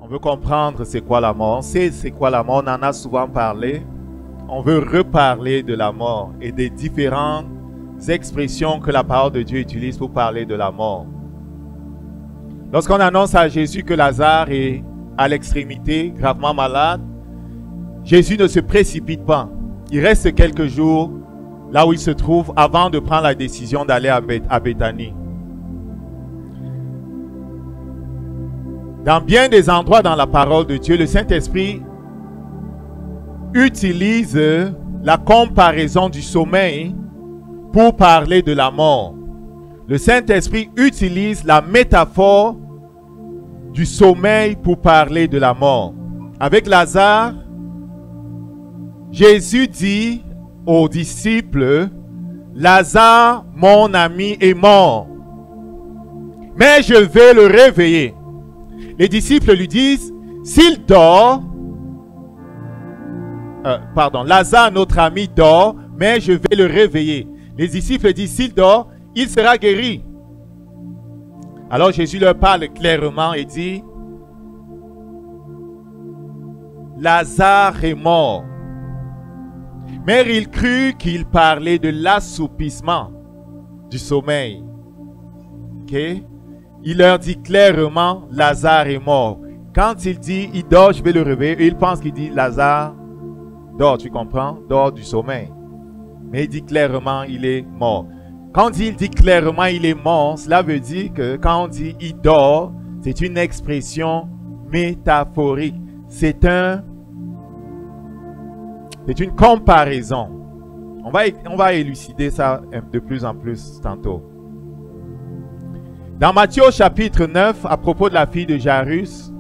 On veut comprendre c'est quoi la mort. On sait c'est quoi la mort, on en a souvent parlé. On veut reparler de la mort et des différentes expressions que la parole de Dieu utilise pour parler de la mort. Lorsqu'on annonce à Jésus que Lazare est à l'extrémité, gravement malade, Jésus ne se précipite pas. Il reste quelques jours là où il se trouve avant de prendre la décision d'aller à Béthanie. Dans bien des endroits dans la parole de Dieu, le Saint-Esprit utilise la comparaison du sommeil pour parler de la mort. Le Saint-Esprit utilise la métaphore du sommeil pour parler de la mort. Avec Lazare, Jésus dit aux disciples, Lazare, mon ami, est mort, mais je vais le réveiller. Les disciples lui disent, s'il dort, Lazare, notre ami, dort, mais je vais le réveiller. Les disciples disent, s'il dort, il sera guéri. Alors Jésus leur parle clairement et dit, Lazare est mort. Mais il crut qu'il parlait de l'assoupissement du sommeil. Ok? Il leur dit clairement, Lazare est mort. Quand il dit, il dort, je vais le réveiller, il pense qu'il dit, Lazare dort, tu comprends? Dort du sommeil. Mais il dit clairement, il est mort. Quand il dit clairement, il est mort, cela veut dire que quand on dit, il dort, c'est une expression métaphorique. C'est une comparaison. On va élucider ça de plus en plus tantôt. Dans Matthieu chapitre 9, à propos de la fille de Jairus,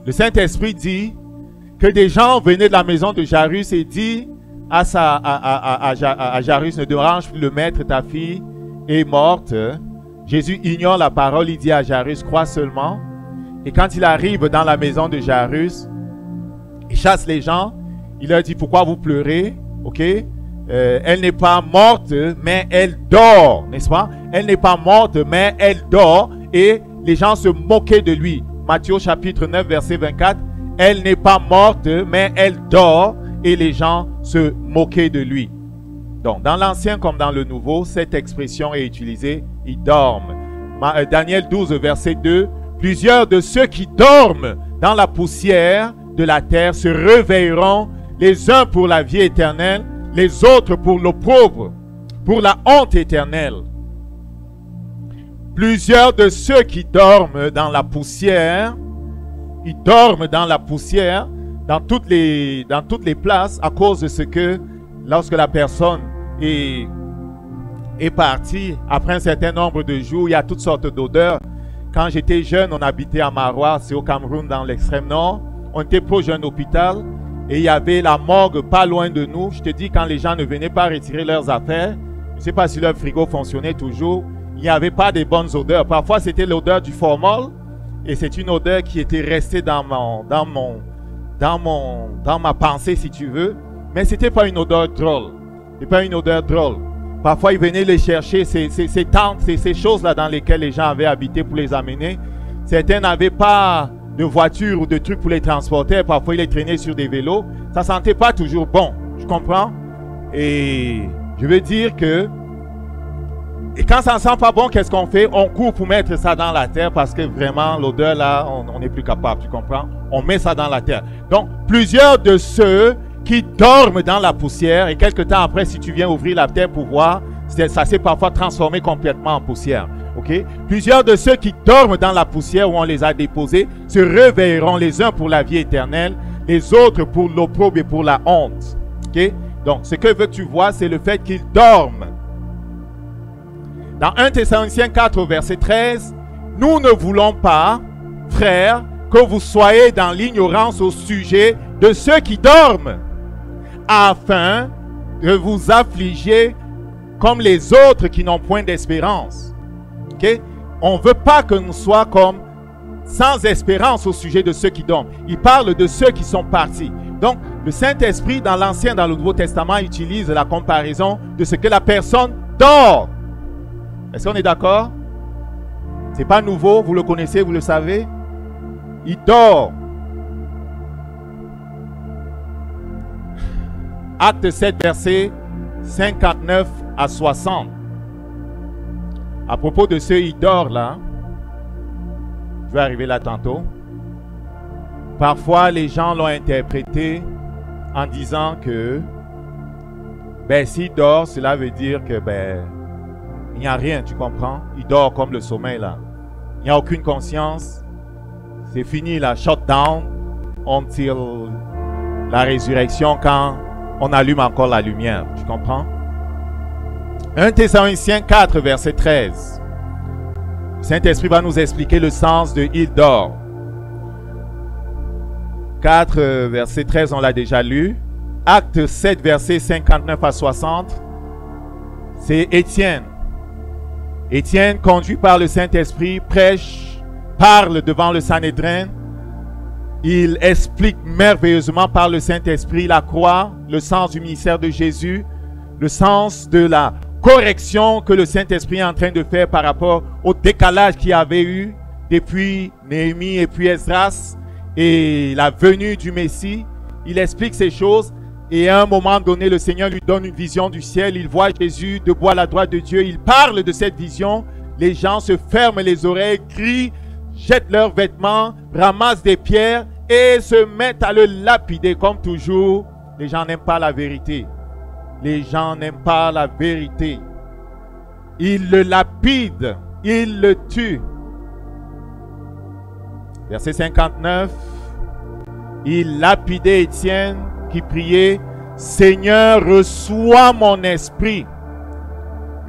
le Saint-Esprit dit que des gens venaient de la maison de Jairus et dit à Jairus, ne dérange plus le maître, ta fille est morte. Jésus ignore la parole, il dit à Jairus, crois seulement. Et quand il arrive dans la maison de Jairus, il chasse les gens, il leur dit, pourquoi vous pleurez? Ok? Elle n'est pas morte, mais elle dort, n'est-ce pas? Elle n'est pas morte, mais elle dort. Et les gens se moquaient de lui. Matthieu chapitre 9, verset 24. Elle n'est pas morte, mais elle dort. Et les gens se moquaient de lui. Donc, dans l'Ancien comme dans le Nouveau, cette expression est utilisée. Ils dorment. Daniel 12, verset 2. Plusieurs de ceux qui dorment dans la poussière de la terre se réveilleront, les uns pour la vie éternelle, les autres pour l'opprobre, pour la honte éternelle. Plusieurs de ceux qui dorment dans la poussière, ils dorment dans la poussière, dans toutes les places, à cause de ce que, lorsque la personne est partie, après un certain nombre de jours, il y a toutes sortes d'odeurs. Quand j'étais jeune, on habitait à Marois, c'est au Cameroun, dans l'extrême nord. On était proche d'un hôpital. Et il y avait la morgue pas loin de nous. Je te dis, quand les gens ne venaient pas retirer leurs affaires, je ne sais pas si leur frigo fonctionnait toujours, il n'y avait pas de bonnes odeurs. Parfois, c'était l'odeur du formol. Et c'est une odeur qui était restée dans ma pensée, si tu veux. Mais ce n'était pas une odeur drôle. Ce n'était pas une odeur drôle. Parfois, ils venaient les chercher, ces tentes, ces choses-là dans lesquelles les gens avaient habité pour les amener. Certains n'avaient pas de voitures ou de trucs pour les transporter. Parfois, ils les traînaient sur des vélos. Ça sentait pas toujours bon. Je comprends. Et je veux dire que... Et quand ça ne sent pas bon, qu'est-ce qu'on fait? On court pour mettre ça dans la terre parce que vraiment, l'odeur là, on n'est plus capable. Tu comprends? On met ça dans la terre. Donc, plusieurs de ceux qui dorment dans la poussière et quelque temps après, si tu viens ouvrir la terre pour voir, ça s'est parfois transformé complètement en poussière. Okay? Plusieurs de ceux qui dorment dans la poussière où on les a déposés se réveilleront, les uns pour la vie éternelle, les autres pour l'opprobre et pour la honte. Okay? Donc, ce que veux que tu vois, c'est le fait qu'ils dorment. Dans 1 Thessaloniciens 4, verset 13, nous ne voulons pas, frères, que vous soyez dans l'ignorance au sujet de ceux qui dorment, afin de vous affliger comme les autres qui n'ont point d'espérance. Okay? On ne veut pas que nous soyons comme sans espérance au sujet de ceux qui dorment. Il parle de ceux qui sont partis. Donc, le Saint-Esprit, dans l'Ancien, dans le Nouveau Testament, utilise la comparaison de ce que la personne dort. Est-ce qu'on est d'accord? Ce n'est pas nouveau, vous le connaissez, vous le savez. Il dort. Acte 7, verset 59 à 60. À propos de ce il dort là, je vais arriver là tantôt. Parfois, les gens l'ont interprété en disant que s'il dort, cela veut dire que il n'y a rien, tu comprends? Il dort comme le sommeil là. Il n'y a aucune conscience. C'est fini la shutdown until la résurrection quand on allume encore la lumière. Tu comprends? 1 Thessaloniciens 4, verset 13. Le Saint-Esprit va nous expliquer le sens de « il dort ». 4, verset 13, on l'a déjà lu. Acte 7, verset 59 à 60. C'est Étienne. Étienne, conduit par le Saint-Esprit, prêche, parle devant le Sanhédrin. Il explique merveilleusement par le Saint-Esprit la croix, le sens du ministère de Jésus, le sens de la correction que le Saint-Esprit est en train de faire par rapport au décalage qu'il y avait eu depuis Néhémie et puis Esdras et la venue du Messie. Il explique ces choses et à un moment donné, le Seigneur lui donne une vision du ciel. Il voit Jésus debout à la droite de Dieu. Il parle de cette vision. Les gens se ferment les oreilles, crient, jettent leurs vêtements, ramassent des pierres et se mettent à le lapider. Comme toujours, les gens n'aiment pas la vérité. Les gens n'aiment pas la vérité. Ils le lapident, ils le tuent. Verset 59. Il lapidait Étienne qui priait, Seigneur, reçois mon esprit.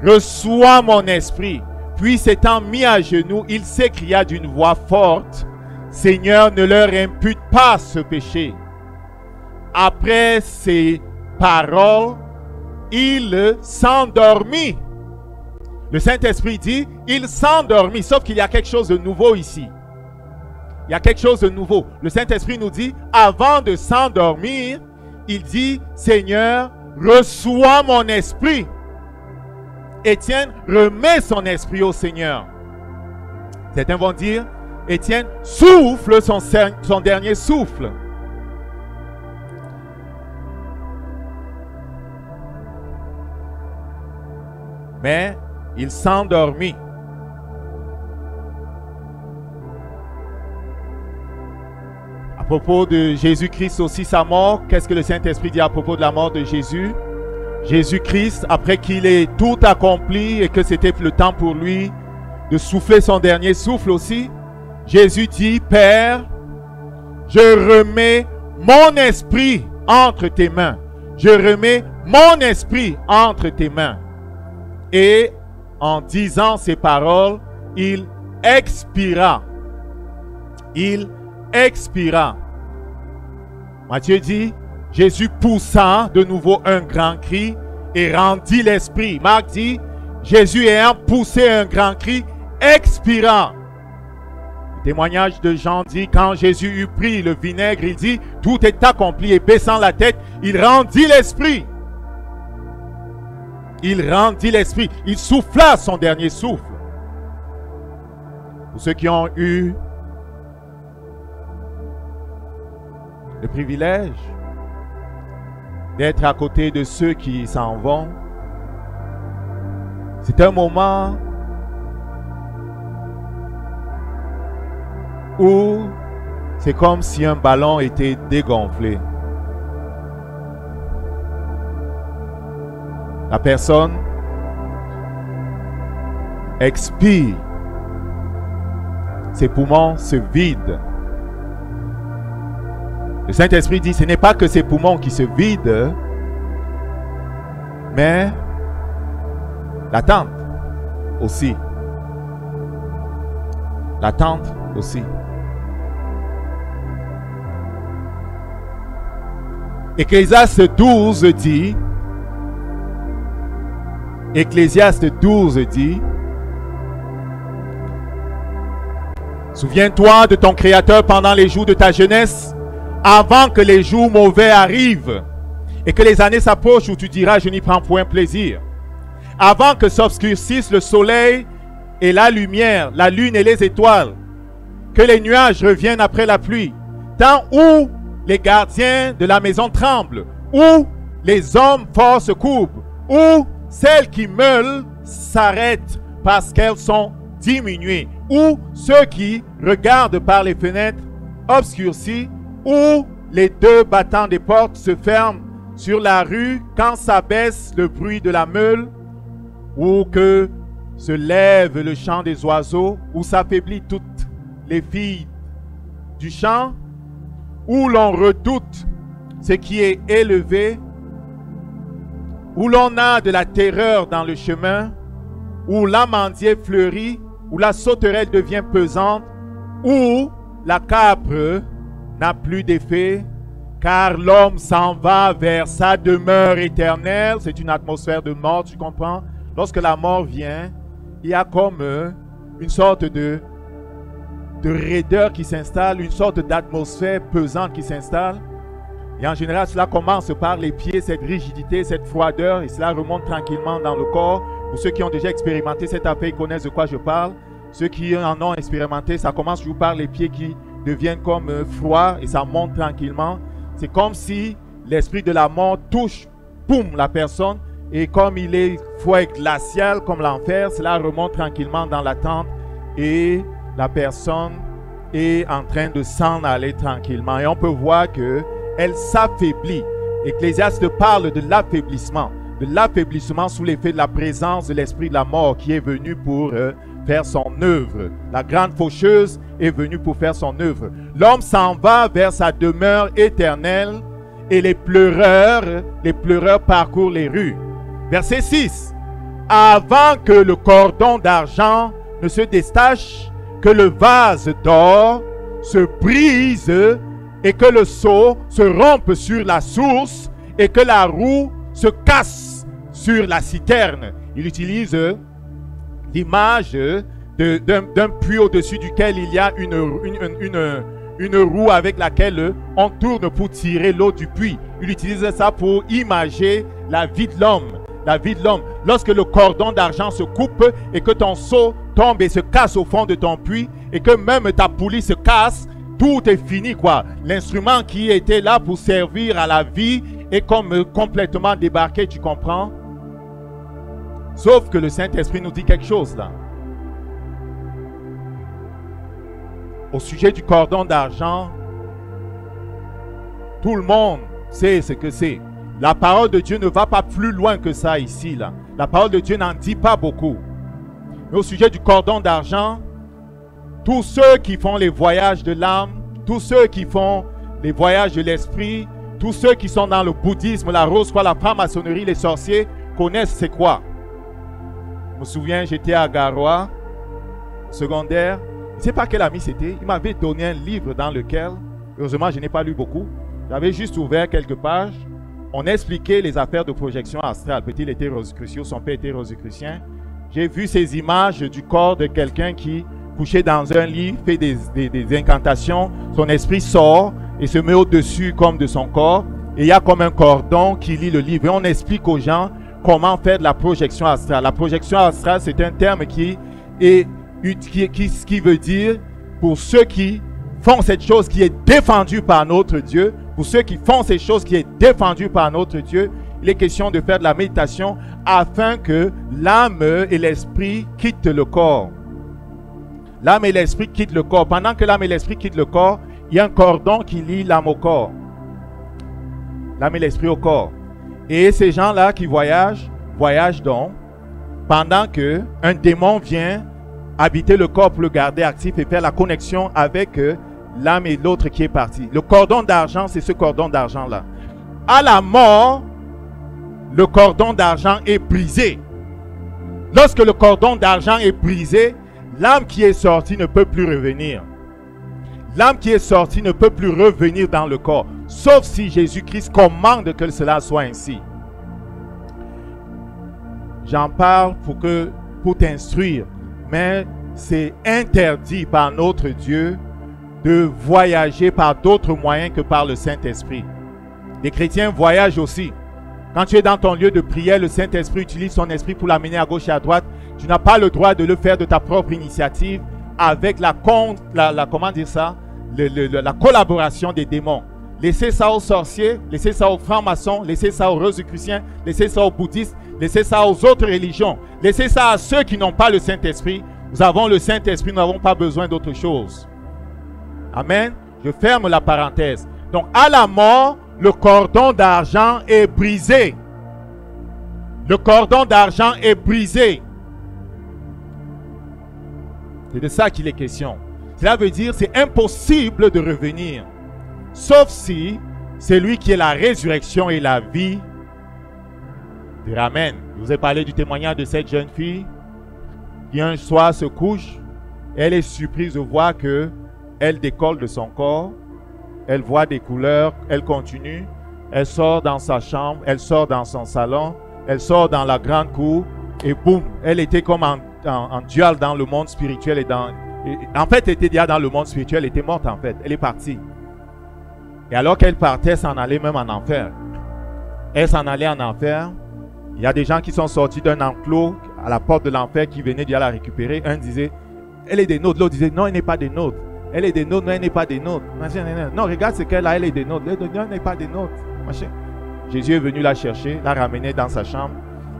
Reçois mon esprit. Puis s'étant mis à genoux, il s'écria d'une voix forte, Seigneur, ne leur impute pas ce péché. Après ces paroles, il s'endormit. Le Saint-Esprit dit, il s'endormit. Sauf qu'il y a quelque chose de nouveau ici. Il y a quelque chose de nouveau. Le Saint-Esprit nous dit, avant de s'endormir, il dit, Seigneur, reçois mon esprit. Étienne remet son esprit au Seigneur. Certains vont dire, Étienne souffle son dernier souffle. Mais il s'endormit. À propos de Jésus-Christ aussi, sa mort, qu'est-ce que le Saint-Esprit dit à propos de la mort de Jésus? Jésus-Christ, après qu'il ait tout accompli et que c'était le temps pour lui de souffler son dernier souffle aussi, Jésus dit, Père, je remets mon esprit entre tes mains. Je remets mon esprit entre tes mains. Et en disant ces paroles, il expira. Il expira. Matthieu dit, Jésus poussa de nouveau un grand cri et rendit l'esprit. Marc dit, Jésus ayant poussé un grand cri, expira. Le témoignage de Jean dit, quand Jésus eut pris le vinaigre, il dit, tout est accompli, et baissant la tête, il rendit l'esprit. Il rendit l'esprit. Il souffla son dernier souffle. Pour ceux qui ont eu le privilège d'être à côté de ceux qui s'en vont, c'est un moment où c'est comme si un ballon était dégonflé. La personne expire. Ses poumons se vident. Le Saint-Esprit dit, ce n'est pas que ses poumons qui se vident, mais l'attente aussi. L'attente aussi. Ecclésiaste 12 dit, Ecclésiaste 12 dit, souviens-toi de ton Créateur pendant les jours de ta jeunesse, avant que les jours mauvais arrivent et que les années s'approchent où tu diras, je n'y prends point plaisir. Avant que s'obscurcisse le soleil et la lumière, la lune et les étoiles, que les nuages reviennent après la pluie, temps où les gardiens de la maison tremblent, où les hommes forts se courbent, où celles qui meulent s'arrêtent parce qu'elles sont diminuées, où ceux qui regardent par les fenêtres obscurcis, où les deux battants des portes se ferment sur la rue quand s'abaisse le bruit de la meule, où que se lève le chant des oiseaux, où s'affaiblit toutes les filles du champ, où l'on redoute ce qui est élevé, où l'on a de la terreur dans le chemin, où l'amandier fleurit, où la sauterelle devient pesante, où la capre n'a plus d'effet, car l'homme s'en va vers sa demeure éternelle. C'est une atmosphère de mort, tu comprends? Lorsque la mort vient, il y a comme une sorte de raideur qui s'installe, une sorte d'atmosphère pesante qui s'installe. Et en général, cela commence par les pieds, cette rigidité, cette froideur, et cela remonte tranquillement dans le corps. Pour ceux qui ont déjà expérimenté cette affaire, ils connaissent de quoi je parle. Ceux qui en ont expérimenté, ça commence toujours par les pieds qui deviennent comme froids et ça monte tranquillement. C'est comme si l'esprit de la mort touche, boum, la personne. Et comme il est froid et glacial, comme l'enfer, cela remonte tranquillement dans la tente. Et la personne est en train de s'en aller tranquillement. Et on peut voir qu'elle s'affaiblit. Ecclésiaste parle de l'affaiblissement sous l'effet de la présence de l'esprit de la mort qui est venu pour faire son œuvre. La grande faucheuse est venue pour faire son œuvre. L'homme s'en va vers sa demeure éternelle et les pleureurs parcourent les rues. Verset 6. Avant que le cordon d'argent ne se détache, que le vase d'or se brise et que le seau se rompe sur la source et que la roue se casse sur la citerne. Il utilise l'image d'un puits au-dessus duquel il y a une roue avec laquelle on tourne pour tirer l'eau du puits. Il utilise ça pour imager la vie de l'homme. La vie de l'homme. Lorsque le cordon d'argent se coupe et que ton seau tombe et se casse au fond de ton puits et que même ta poulie se casse, tout est fini quoi. L'instrument qui était là pour servir à la vie est comme complètement débarqué, tu comprends? Sauf que le Saint-Esprit nous dit quelque chose là. Au sujet du cordon d'argent, tout le monde sait ce que c'est. La parole de Dieu ne va pas plus loin que ça ici là. La parole de Dieu n'en dit pas beaucoup. Mais au sujet du cordon d'argent, tous ceux qui font les voyages de l'âme, tous ceux qui font les voyages de l'esprit, tous ceux qui sont dans le bouddhisme, la rose-croix, la franc-maçonnerie, les sorciers, connaissent c'est quoi. Je me souviens, j'étais à Garoua, secondaire. Je ne sais pas quel ami c'était. Il m'avait donné un livre dans lequel, heureusement, je n'ai pas lu beaucoup. J'avais juste ouvert quelques pages. On expliquait les affaires de projection astrale. Petit, il était rosicrucien, son père était rosicrucien. J'ai vu ces images du corps de quelqu'un qui, couché dans un lit, fait des incantations. Son esprit sort et se met au-dessus comme de son corps. Et il y a comme un cordon qui lie le livre. Et on explique aux gens comment faire de la projection astrale. La projection astrale, c'est un terme qui veut dire, pour ceux qui font cette chose qui est défendue par notre Dieu, pour ceux qui font ces choses qui est défendue par notre Dieu, il est question de faire de la méditation afin que l'âme et l'esprit quittent le corps. L'âme et l'esprit quittent le corps. Pendant que l'âme et l'esprit quittent le corps, il y a un cordon qui lie l'âme au corps. L'âme et l'esprit au corps. Et ces gens-là qui voyagent donc pendant que un démon vient habiter le corps pour le garder actif et faire la connexion avec l'âme et l'autre qui est parti. Le cordon d'argent, c'est ce cordon d'argent-là. À la mort, le cordon d'argent est brisé. Lorsque le cordon d'argent est brisé, l'âme qui est sortie ne peut plus revenir. L'âme qui est sortie ne peut plus revenir dans le corps, sauf si Jésus-Christ commande que cela soit ainsi. J'en parle pour t'instruire, mais c'est interdit par notre Dieu de voyager par d'autres moyens que par le Saint-Esprit. Les chrétiens voyagent aussi. Quand tu es dans ton lieu de prière, le Saint-Esprit utilise son esprit pour l'amener à gauche et à droite. Tu n'as pas le droit de le faire de ta propre initiative avec comment dire ça, la collaboration des démons. Laissez ça aux sorciers, laissez ça aux francs-maçons, laissez ça aux rosicruciens, laissez ça aux bouddhistes, laissez ça aux autres religions, laissez ça à ceux qui n'ont pas le Saint-Esprit. Nous avons le Saint-Esprit, nous n'avons pas besoin d'autre chose. Amen. Je ferme la parenthèse. Donc, à la mort, le cordon d'argent est brisé. Le cordon d'argent est brisé. C'est de ça qu'il est question. Cela veut dire que c'est impossible de revenir. Sauf si c'est lui qui est la résurrection et la vie te ramène. Je vous ai parlé du témoignage de cette jeune fille qui un soir se couche. Elle est surprise de voir que elle décolle de son corps. Elle voit des couleurs. Elle continue. Elle sort dans sa chambre. Elle sort dans son salon. Elle sort dans la grande cour. Et boum, elle était comme en duel dans le monde spirituel. En fait, elle était déjà dans le monde spirituel. Elle était morte en fait. Elle est partie. Et alors qu'elle partait, elle s'en allait même en enfer. Elle s'en allait en enfer. Il y a des gens qui sont sortis d'un enclos à la porte de l'enfer qui venaient déjà la récupérer. Un disait, elle est des nôtres. L'autre disait, non, elle n'est pas des nôtres. Elle est des nôtres, non, elle n'est pas des nôtres. Non, regarde ce qu'elle a, elle est des nôtres. Non, elle n'est pas des nôtres. Jésus est venu la chercher, la ramener dans sa chambre.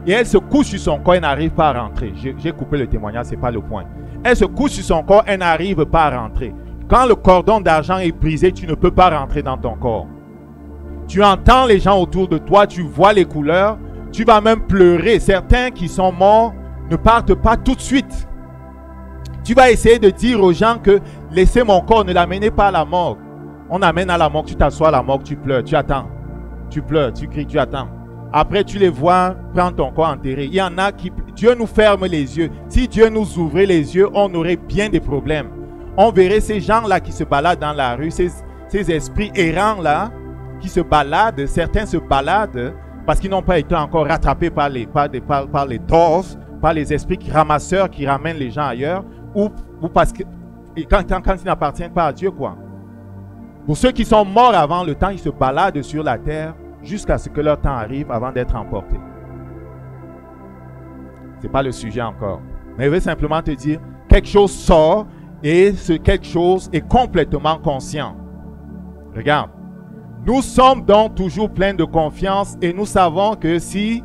Et elle se couche sur son corps, elle n'arrive pas à rentrer. J'ai coupé le témoignage, ce n'est pas le point. Elle se couche sur son corps, elle n'arrive pas à rentrer. Quand le cordon d'argent est brisé, tu ne peux pas rentrer dans ton corps. Tu entends les gens autour de toi, tu vois les couleurs, tu vas même pleurer. Certains qui sont morts ne partent pas tout de suite. Tu vas essayer de dire aux gens que laissez mon corps, ne l'amenez pas à la morgue. On amène à la morgue, tu t'assois à la morgue, tu pleures, tu attends. Tu pleures, tu cries, tu attends. Après, tu les vois prendre ton corps enterré. Il y en a qui... Dieu nous ferme les yeux. Si Dieu nous ouvrait les yeux, on aurait bien des problèmes. On verrait ces gens-là qui se baladent dans la rue, ces esprits errants-là, qui se baladent. Certains se baladent parce qu'ils n'ont pas été encore rattrapés par les torses, par les esprits ramasseurs qui ramènent les gens ailleurs, ou parce que quand ils n'appartiennent pas à Dieu, quoi. Pour ceux qui sont morts avant le temps, ils se baladent sur la terre jusqu'à ce que leur temps arrive avant d'être emportés. Ce n'est pas le sujet encore. Mais je veux simplement te dire, quelque chose sort et ce quelque chose est complètement conscient. Regarde. Nous sommes donc toujours pleins de confiance et nous savons que si,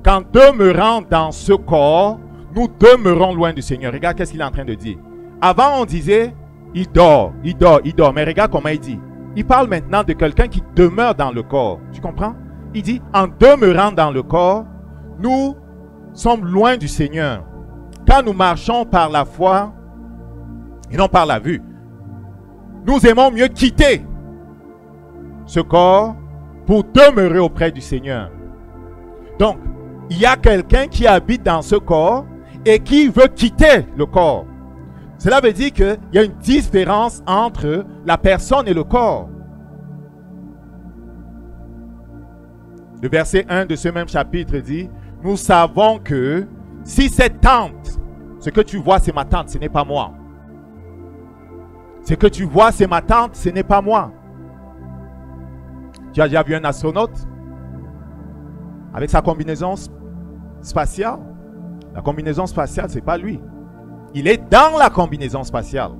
qu'en demeurant dans ce corps, nous demeurons loin du Seigneur. Regarde qu'est-ce qu'il est en train de dire. Avant, on disait, il dort. Mais regarde comment il dit. Il parle maintenant de quelqu'un qui demeure dans le corps. Tu comprends? Il dit, en demeurant dans le corps, nous sommes loin du Seigneur. Quand nous marchons par la foi et non par la vue, nous aimons mieux quitter ce corps pour demeurer auprès du Seigneur. Donc, il y a quelqu'un qui habite dans ce corps et qui veut quitter le corps. Cela veut dire qu'il y a une différence entre la personne et le corps. Le verset 1 de ce même chapitre dit, « Nous savons que si cette tente, ce que tu vois c'est ma tente, ce n'est pas moi. Ce que tu vois c'est ma tente, ce n'est pas moi. » Tu as déjà vu un astronaute avec sa combinaison spatiale? La combinaison spatiale, ce n'est pas lui. Il est dans la combinaison spatiale.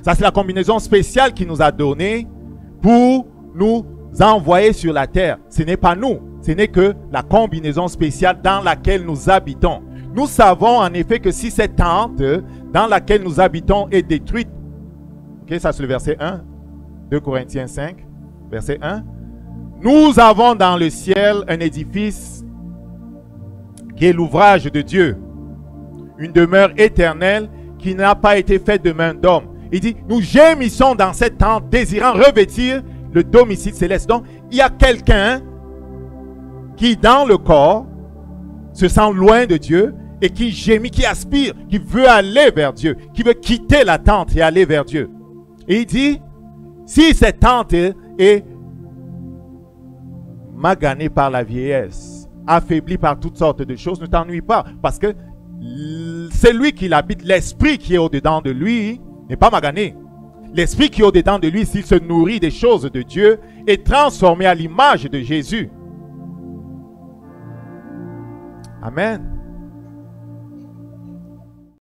Ça, c'est la combinaison spéciale qu'il nous a donnée pour nous envoyer sur la terre. Ce n'est pas nous. Ce n'est que la combinaison spéciale dans laquelle nous habitons. Nous savons en effet que si cette tente dans laquelle nous habitons est détruite, ok, ça c'est le verset 1, 2 Corinthiens 5, verset 1. Nous avons dans le ciel un édifice qui est l'ouvrage de Dieu. Une demeure éternelle qui n'a pas été faite de main d'homme. Il dit, nous gémissons dans cette tente, désirant revêtir le domicile céleste. Donc, il y a quelqu'un qui, dans le corps, se sent loin de Dieu et qui gémit, qui aspire, qui veut aller vers Dieu, qui veut quitter la tente et aller vers Dieu. Et il dit, si cette tente est maganée par la vieillesse, affaiblie par toutes sortes de choses, ne t'ennuie pas, parce que c'est lui qui l'habite, l'esprit qui est au-dedans de lui n'est pas magané. L'esprit qui est au-dedans de lui, s'il se nourrit des choses de Dieu, est transformé à l'image de Jésus. Amen.